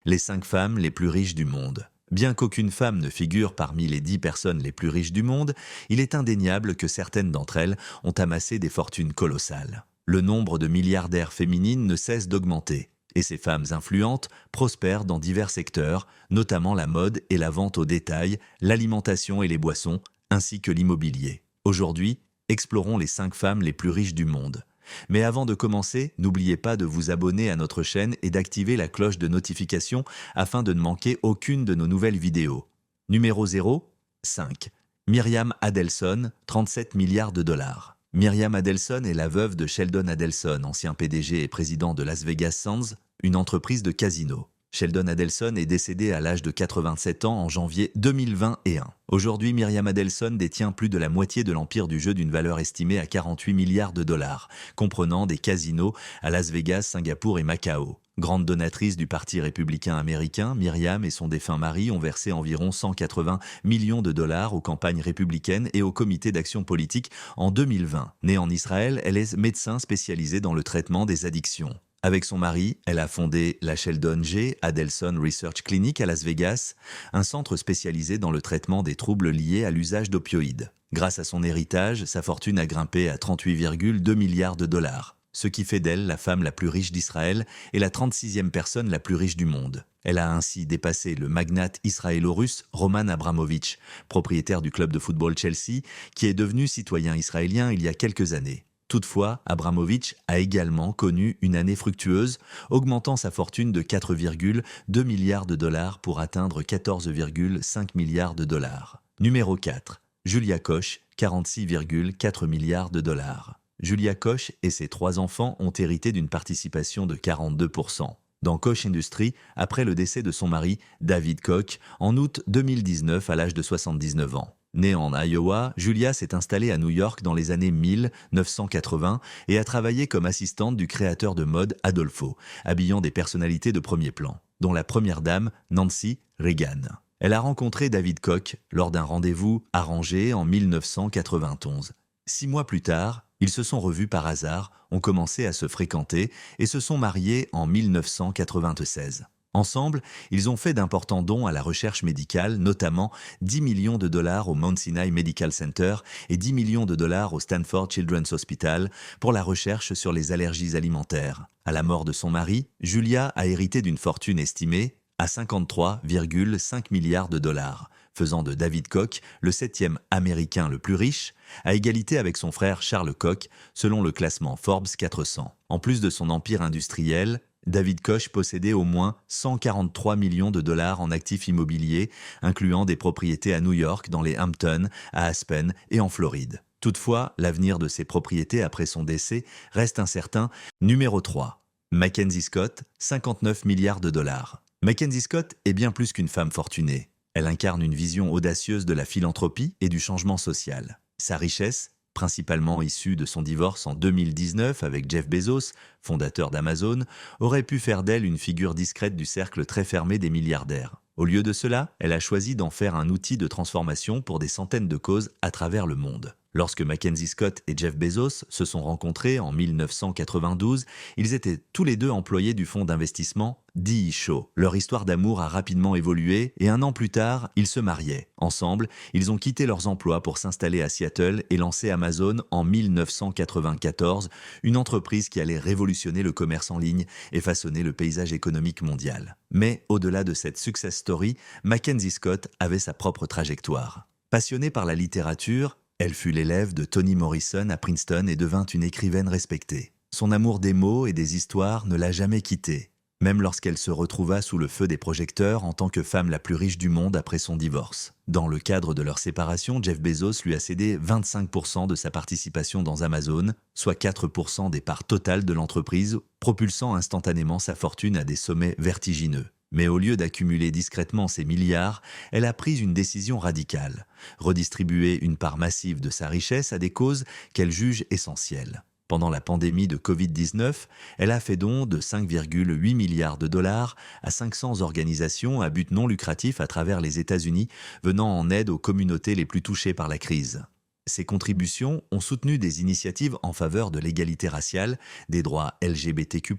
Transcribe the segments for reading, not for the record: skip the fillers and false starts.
Les 5 femmes les plus riches du monde. Bien qu'aucune femme ne figure parmi les 10 personnes les plus riches du monde, il est indéniable que certaines d'entre elles ont amassé des fortunes colossales. Le nombre de milliardaires féminines ne cesse d'augmenter, et ces femmes influentes prospèrent dans divers secteurs, notamment la mode et la vente au détail, l'alimentation et les boissons, ainsi que l'immobilier. Aujourd'hui, explorons les 5 femmes les plus riches du monde. Mais avant de commencer, n'oubliez pas de vous abonner à notre chaîne et d'activer la cloche de notification afin de ne manquer aucune de nos nouvelles vidéos. Numéro 0, 5. Myriam Adelson, 37 milliards de dollars. Myriam Adelson est la veuve de Sheldon Adelson, ancien PDG et président de Las Vegas Sands, une entreprise de casino. Sheldon Adelson est décédé à l'âge de 87 ans en janvier 2021. Aujourd'hui, Myriam Adelson détient plus de la moitié de l'empire du jeu d'une valeur estimée à 48 milliards de dollars, comprenant des casinos à Las Vegas, Singapour et Macao. Grande donatrice du Parti républicain américain, Myriam et son défunt mari ont versé environ 180 millions de dollars aux campagnes républicaines et au comité d'action politique en 2020. Née en Israël, elle est médecin spécialisée dans le traitement des addictions. Avec son mari, elle a fondé la Sheldon G. Adelson Research Clinic à Las Vegas, un centre spécialisé dans le traitement des troubles liés à l'usage d'opioïdes. Grâce à son héritage, sa fortune a grimpé à 38,2 milliards de dollars, ce qui fait d'elle la femme la plus riche d'Israël et la 36e personne la plus riche du monde. Elle a ainsi dépassé le magnate israélo-russe Roman Abramovich, propriétaire du club de football Chelsea, qui est devenu citoyen israélien il y a quelques années. Toutefois, Abramovich a également connu une année fructueuse, augmentant sa fortune de 4,2 milliards de dollars pour atteindre 14,5 milliards de dollars. Numéro 4. Julia Koch, 46,4 milliards de dollars. Julia Koch et ses 3 enfants ont hérité d'une participation de 42%. Dans Koch Industries, après le décès de son mari, David Koch, en août 2019 à l'âge de 79 ans. Née en Iowa, Julia s'est installée à New York dans les années 1980 et a travaillé comme assistante du créateur de mode Adolfo, habillant des personnalités de premier plan, dont la première dame, Nancy Reagan. Elle a rencontré David Koch lors d'un rendez-vous arrangé en 1991. 6 mois plus tard, ils se sont revus par hasard, ont commencé à se fréquenter et se sont mariés en 1996. Ensemble, ils ont fait d'importants dons à la recherche médicale, notamment 10 millions de dollars au Mount Sinai Medical Center et 10 millions de dollars au Stanford Children's Hospital pour la recherche sur les allergies alimentaires. À la mort de son mari, Julia a hérité d'une fortune estimée à 53,5 milliards de dollars, faisant de David Koch le 7e Américain le plus riche, à égalité avec son frère Charles Koch, selon le classement Forbes 400. En plus de son empire industriel, David Koch possédait au moins 143 millions de dollars en actifs immobiliers, incluant des propriétés à New York, dans les Hamptons, à Aspen et en Floride. Toutefois, l'avenir de ces propriétés après son décès reste incertain. Numéro 3. Mackenzie Scott, 59 milliards de dollars. Mackenzie Scott est bien plus qu'une femme fortunée. Elle incarne une vision audacieuse de la philanthropie et du changement social. Sa richesse, principalement issue de son divorce en 2019 avec Jeff Bezos, fondateur d'Amazon, aurait pu faire d'elle une figure discrète du cercle très fermé des milliardaires. Au lieu de cela, elle a choisi d'en faire un outil de transformation pour des centaines de causes à travers le monde. Lorsque Mackenzie Scott et Jeff Bezos se sont rencontrés en 1992, ils étaient tous les deux employés du fonds d'investissement D.E. Shaw. Leur histoire d'amour a rapidement évolué et 1 an plus tard, ils se mariaient. Ensemble, ils ont quitté leurs emplois pour s'installer à Seattle et lancer Amazon en 1994, une entreprise qui allait révolutionner le commerce en ligne et façonner le paysage économique mondial. Mais au-delà de cette success story, Mackenzie Scott avait sa propre trajectoire. Passionnée par la littérature, elle fut l'élève de Toni Morrison à Princeton et devint une écrivaine respectée. Son amour des mots et des histoires ne l'a jamais quittée, même lorsqu'elle se retrouva sous le feu des projecteurs en tant que femme la plus riche du monde après son divorce. Dans le cadre de leur séparation, Jeff Bezos lui a cédé 25% de sa participation dans Amazon, soit 4% des parts totales de l'entreprise, propulsant instantanément sa fortune à des sommets vertigineux. Mais au lieu d'accumuler discrètement ses milliards, elle a pris une décision radicale, redistribuer une part massive de sa richesse à des causes qu'elle juge essentielles. Pendant la pandémie de Covid-19, elle a fait don de 5,8 milliards de dollars à 500 organisations à but non lucratif à travers les États-Unis, venant en aide aux communautés les plus touchées par la crise. Ces contributions ont soutenu des initiatives en faveur de l'égalité raciale, des droits LGBTQ+,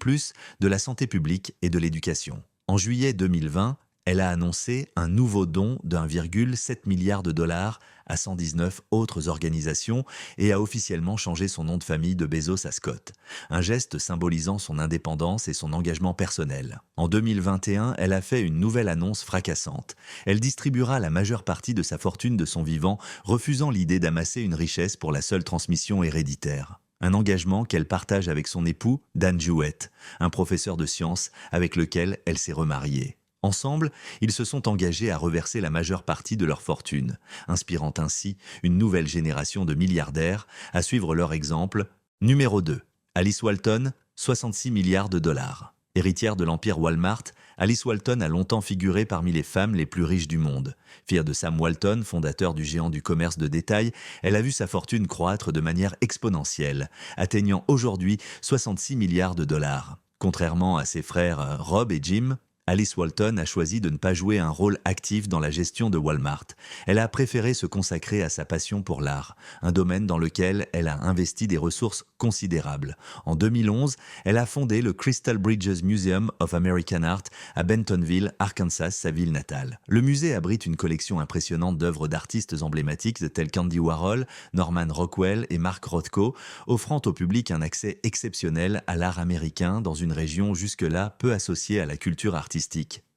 de la santé publique et de l'éducation. En juillet 2020, elle a annoncé un nouveau don d'1,7 milliard de dollars à 119 autres organisations et a officiellement changé son nom de famille de Bezos à Scott, un geste symbolisant son indépendance et son engagement personnel. En 2021, elle a fait une nouvelle annonce fracassante. Elle distribuera la majeure partie de sa fortune de son vivant, refusant l'idée d'amasser une richesse pour la seule transmission héréditaire. Un engagement qu'elle partage avec son époux, Dan Jewett, un professeur de sciences avec lequel elle s'est remariée. Ensemble, ils se sont engagés à reverser la majeure partie de leur fortune, inspirant ainsi une nouvelle génération de milliardaires à suivre leur exemple. Numéro 2. Alice Walton, 66 milliards de dollars. Héritière de l'empire Walmart, Alice Walton a longtemps figuré parmi les femmes les plus riches du monde. Fille de Sam Walton, fondateur du géant du commerce de détail, elle a vu sa fortune croître de manière exponentielle, atteignant aujourd'hui 66 milliards de dollars. Contrairement à ses frères Rob et Jim, Alice Walton a choisi de ne pas jouer un rôle actif dans la gestion de Walmart. Elle a préféré se consacrer à sa passion pour l'art, un domaine dans lequel elle a investi des ressources considérables. En 2011, elle a fondé le Crystal Bridges Museum of American Art à Bentonville, Arkansas, sa ville natale. Le musée abrite une collection impressionnante d'œuvres d'artistes emblématiques tels qu'Andy Warhol, Norman Rockwell et Mark Rothko, offrant au public un accès exceptionnel à l'art américain dans une région jusque-là peu associée à la culture artistique.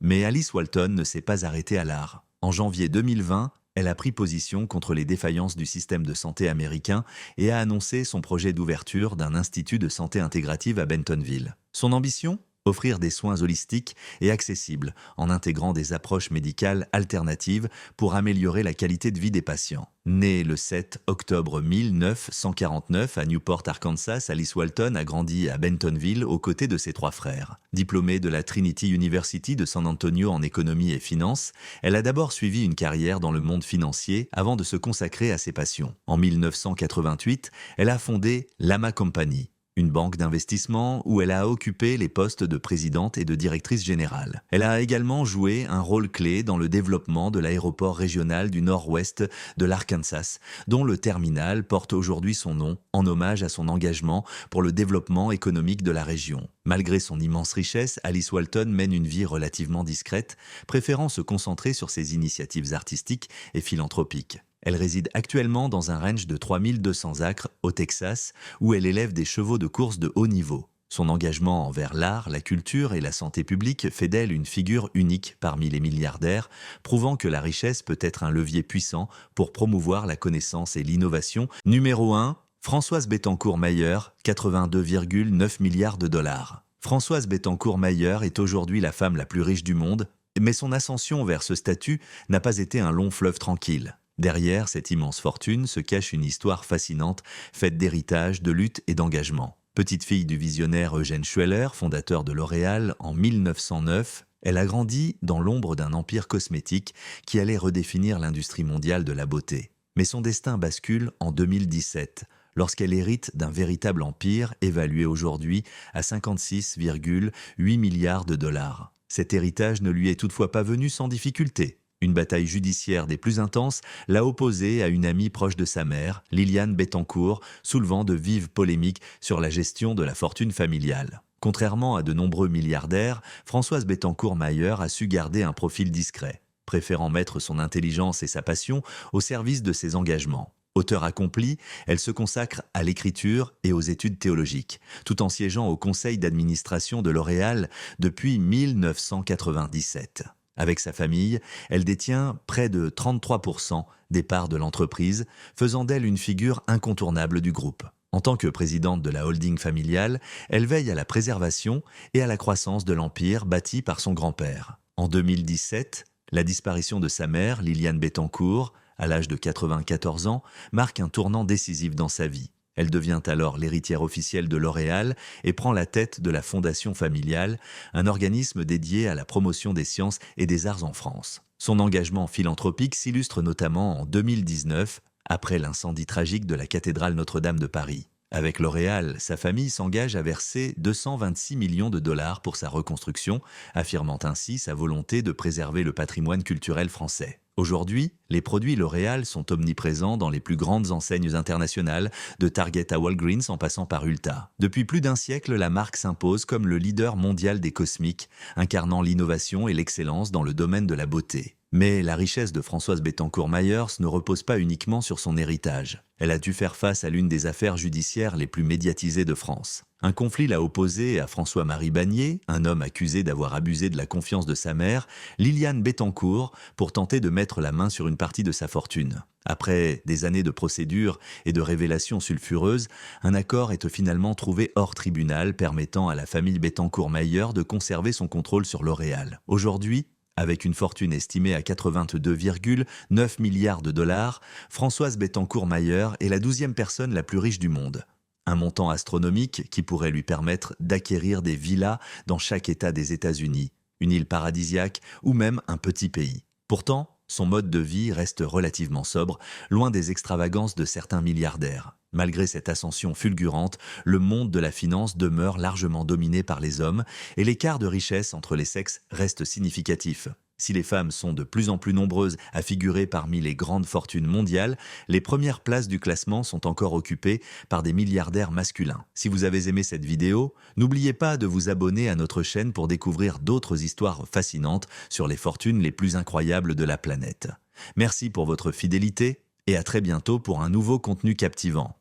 Mais Alice Walton ne s'est pas arrêtée à l'art. En janvier 2020, elle a pris position contre les défaillances du système de santé américain et a annoncé son projet d'ouverture d'un institut de santé intégrative à Bentonville. Son ambition ? Offrir des soins holistiques et accessibles en intégrant des approches médicales alternatives pour améliorer la qualité de vie des patients. Née le 7 octobre 1949 à Newport, Arkansas, Alice Walton a grandi à Bentonville aux côtés de ses 3 frères. Diplômée de la Trinity University de San Antonio en économie et finance, elle a d'abord suivi une carrière dans le monde financier avant de se consacrer à ses passions. En 1988, elle a fondé Lama Company, une banque d'investissement où elle a occupé les postes de présidente et de directrice générale. Elle a également joué un rôle clé dans le développement de l'aéroport régional du nord-ouest de l'Arkansas, dont le terminal porte aujourd'hui son nom, en hommage à son engagement pour le développement économique de la région. Malgré son immense richesse, Alice Walton mène une vie relativement discrète, préférant se concentrer sur ses initiatives artistiques et philanthropiques. Elle réside actuellement dans un ranch de 3200 acres au Texas, où elle élève des chevaux de course de haut niveau. Son engagement envers l'art, la culture et la santé publique fait d'elle une figure unique parmi les milliardaires, prouvant que la richesse peut être un levier puissant pour promouvoir la connaissance et l'innovation. Numéro 1, Françoise Bettencourt-Mayer, 82,9 milliards de dollars. Françoise Bettencourt-Mayer est aujourd'hui la femme la plus riche du monde, mais son ascension vers ce statut n'a pas été un long fleuve tranquille. Derrière cette immense fortune se cache une histoire fascinante, faite d'héritage, de lutte et d'engagement. Petite fille du visionnaire Eugène Schueller, fondateur de L'Oréal en 1909, elle a grandi dans l'ombre d'un empire cosmétique qui allait redéfinir l'industrie mondiale de la beauté. Mais son destin bascule en 2017, lorsqu'elle hérite d'un véritable empire évalué aujourd'hui à 56,8 milliards de dollars. Cet héritage ne lui est toutefois pas venu sans difficulté. Une bataille judiciaire des plus intenses l'a opposée à une amie proche de sa mère, Liliane Bettencourt, soulevant de vives polémiques sur la gestion de la fortune familiale. Contrairement à de nombreux milliardaires, Françoise Bettencourt-Mayer a su garder un profil discret, préférant mettre son intelligence et sa passion au service de ses engagements. Auteure accomplie, elle se consacre à l'écriture et aux études théologiques, tout en siégeant au conseil d'administration de L'Oréal depuis 1997. Avec sa famille, elle détient près de 33% des parts de l'entreprise, faisant d'elle une figure incontournable du groupe. En tant que présidente de la holding familiale, elle veille à la préservation et à la croissance de l'empire bâti par son grand-père. En 2017, la disparition de sa mère, Liliane Bettencourt, à l'âge de 94 ans, marque un tournant décisif dans sa vie. Elle devient alors l'héritière officielle de L'Oréal et prend la tête de la Fondation familiale, un organisme dédié à la promotion des sciences et des arts en France. Son engagement philanthropique s'illustre notamment en 2019, après l'incendie tragique de la cathédrale Notre-Dame de Paris. Avec L'Oréal, sa famille s'engage à verser 226 millions de dollars pour sa reconstruction, affirmant ainsi sa volonté de préserver le patrimoine culturel français. Aujourd'hui, les produits L'Oréal sont omniprésents dans les plus grandes enseignes internationales, de Target à Walgreens en passant par Ulta. Depuis plus d'un siècle, la marque s'impose comme le leader mondial des cosmétiques, incarnant l'innovation et l'excellence dans le domaine de la beauté. Mais la richesse de Françoise Bettencourt-Meyers ne repose pas uniquement sur son héritage. Elle a dû faire face à l'une des affaires judiciaires les plus médiatisées de France. Un conflit l'a opposée à François-Marie Bagné, un homme accusé d'avoir abusé de la confiance de sa mère, Liliane Bettencourt, pour tenter de mettre la main sur une partie de sa fortune. Après des années de procédures et de révélations sulfureuses, un accord est finalement trouvé hors tribunal permettant à la famille Bettencourt-Mayer de conserver son contrôle sur L'Oréal. Aujourd'hui, avec une fortune estimée à 82,9 milliards de dollars, Françoise Bettencourt-Mayer est la 12e personne la plus riche du monde. Un montant astronomique qui pourrait lui permettre d'acquérir des villas dans chaque État des États-Unis, une île paradisiaque ou même un petit pays. Pourtant, son mode de vie reste relativement sobre, loin des extravagances de certains milliardaires. Malgré cette ascension fulgurante, le monde de la finance demeure largement dominé par les hommes et l'écart de richesse entre les sexes reste significatif. Si les femmes sont de plus en plus nombreuses à figurer parmi les grandes fortunes mondiales, les premières places du classement sont encore occupées par des milliardaires masculins. Si vous avez aimé cette vidéo, n'oubliez pas de vous abonner à notre chaîne pour découvrir d'autres histoires fascinantes sur les fortunes les plus incroyables de la planète. Merci pour votre fidélité et à très bientôt pour un nouveau contenu captivant.